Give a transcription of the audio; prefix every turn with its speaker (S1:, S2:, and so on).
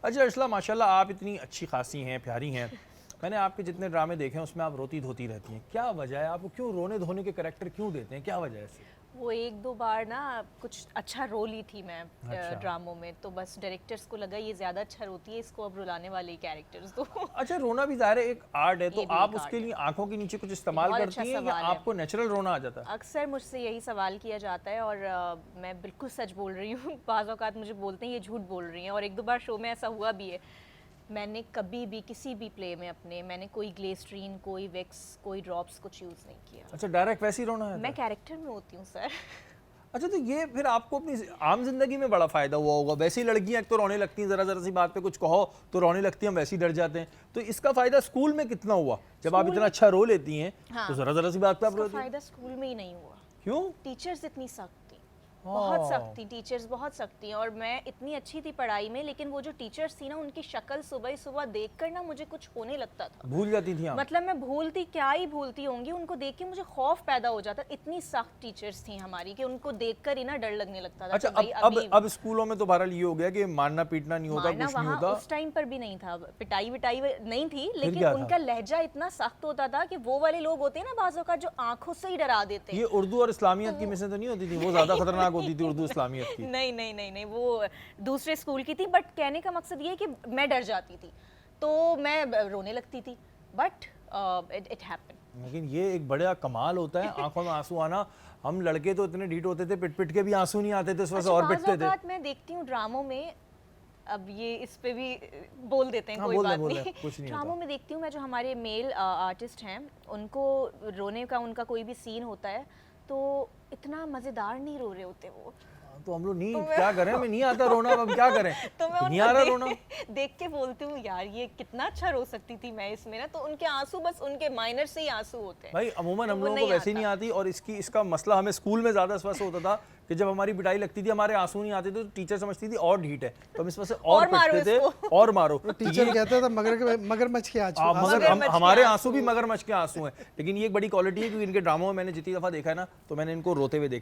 S1: अच्छा अर्शला, माशाल्लाह आप इतनी अच्छी खासी हैं, प्यारी हैं। मैंने आपके जितने ड्रामे देखे हैं उसमें आप रोती धोती रहती हैं, क्या वजह है? आपको क्यों रोने धोने के करैक्टर क्यों देते हैं, क्या वजह है इससे?
S2: वो एक दो बार ना कुछ अच्छा रोल ली थी मैं
S1: अच्छा।
S2: ड्रामों में, तो बस डायरेक्टर्स को लगा ये ज़्यादा अच्छा रोती है, इसको अब रुलाने वाले कैरेक्टर्स दो।
S1: अच्छा, रोना भी ज़ाहिर है एक आर्ट है, तो
S2: ये भी
S1: आप
S2: एक
S1: उसके
S2: आर्ट
S1: लिए आंखों के नीचे कुछ इस्तेमाल
S2: बहुत
S1: करती
S2: अच्छा
S1: हैं या
S2: सवाल है।
S1: आपको नेचुरल रोना आ जाता है?
S2: अक्सर मुझसे यही सवाल किया जाता है और मैं बिल्कुल सच बोल रही हूँ। बाज़ औक़ात मुझे बोलते हैं ये झूठ बोल रही हैं, और एक दो बार शो में ऐसा हुआ भी है। मैंने कभी भी किसी भी प्ले में अपने मैंने कोई ग्लिसरीन, कोई विक्स, कोई ड्रॉप्स कुछ यूज़ नहीं किया।
S1: अच्छा, डायरेक्ट वैसे ही रोना है?
S2: मैं कैरेक्टर में होती हूँ सर।
S1: अच्छा, तो ये फिर आपको अपनी आम जिंदगी में बड़ा फायदा हुआ होगा। वैसे ही लड़कियां एक तो रोने लगती हैं, जरा जरा सी बात पे कुछ कहो तो रोने लगती हैं, हम वैसे ही डर जाते हैं। तो इसका फायदा स्कूल में कितना हुआ? जब आप इतना अच्छा रो लेती हैं
S2: हाँ,
S1: तो जरा जरा सी बात पे आप
S2: इसका
S1: रोती हैं।
S2: फ़ायदा स्कूल में ही नहीं हुआ।
S1: क्यों?
S2: टीचर्स इतनी सख्त थी, बहुत
S1: हाँ।
S2: सख्त थी टीचर्स, बहुत सख्त थी। और मैं इतनी अच्छी थी पढ़ाई में, लेकिन वो जो टीचर्स थी ना, उनकी शक्ल सुबह सुबह देखकर ना मुझे कुछ होने लगता था।
S1: भूल जाती थी आप?
S2: मतलब मैं भूलती क्या ही भूलती होंगी, उनको देख के मुझे खौफ पैदा हो जाता। इतनी सख्त टीचर्स थी हमारी कि उनको देखकर ही ना डर लगने लगता था।
S1: अच्छा,
S2: कि भाई
S1: अब स्कूलों में तो बहरहाल ये हो गया कि मारना पीटना नहीं होता,
S2: मारना
S1: कुछ नहीं
S2: वहाँ
S1: होता।
S2: उस टाइम पर भी नहीं था, पिटाई विटाई नहीं थी,
S1: क्या
S2: लेकिन
S1: था?
S2: उनका लहजा इतना सख्त होता था कि वो वाले लोग होते हैं ना बाज़ों का, जो आंखों से ही डरा देते
S1: ये उर्दू और इस्लामियत की मिसें तो नहीं होती थी? वो ज्यादा खतरनाक होती थी उर्दू इस्लामियत की।
S2: नहीं नहीं नहीं नहीं, वो दूसरे स्कूल की थी। बट कहने का मकसद ये है कि मैं डर जाती थी, तो मैं रोने लगती थी। But it happened.
S1: लेकिन ये एक बड़ा कमाल होता है, आंखों में आंसू आना। हम लड़के तो इतने ढीठ होते थे, पिट पिट के भी आंसू नहीं आते थे, इस वजह से और पिटते थे।
S2: मैं देखती हूँ ड्रामों में, अब ये इस पे भी बोल देते हैं,
S1: हाँ,
S2: कोई
S1: बोल दे,
S2: बात
S1: बोल दे,
S2: नहीं।
S1: कुछ नहीं
S2: ड्रामों
S1: होता।
S2: में देखती हूँ मैं, जो हमारे मेल आर्टिस्ट हैं, उनको रोने का, उनका कोई भी सीन होता है तो इतना मज़ेदार नहीं रो रहे होते वो।
S1: तो हम लोग नहीं, क्या करें, हमें नहीं आता रोना, अब क्या करें?
S2: तो मैं
S1: नहीं आ रहा
S2: उनको
S1: रोना।
S2: देख के बोलती हूँ यार ये कितना अच्छा रो सकती थी मैं इसमें ना। तो उनके आंसू बस उनके माइनर से ही आंसू होते हैं
S1: भाई अमूमन
S2: तो
S1: हम
S2: वो
S1: लोगों को
S2: नहीं
S1: वैसे ही नहीं आती। और इसका मसला हमें स्कूल में ज्यादा इस वजह से होता था कि जब हमारी पिटाई लगती थी, हमारे आंसू नहीं आते थे, तो टीचर समझती थी और ढीठ है, तो हम इस वजह से और
S2: मारो
S1: पिटते थे
S2: इसको।
S1: और मारो।
S3: टीचर कहता था मगरमच्छ के आंसू।
S1: हमारे आंसू भी मगरमच्छ के आंसू हैं। लेकिन ये एक बड़ी क्वालिटी है, क्योंकि इनके ड्रामों में मैंने जितनी दफा देखा है ना, तो मैंने इनको रोते हुए देखा।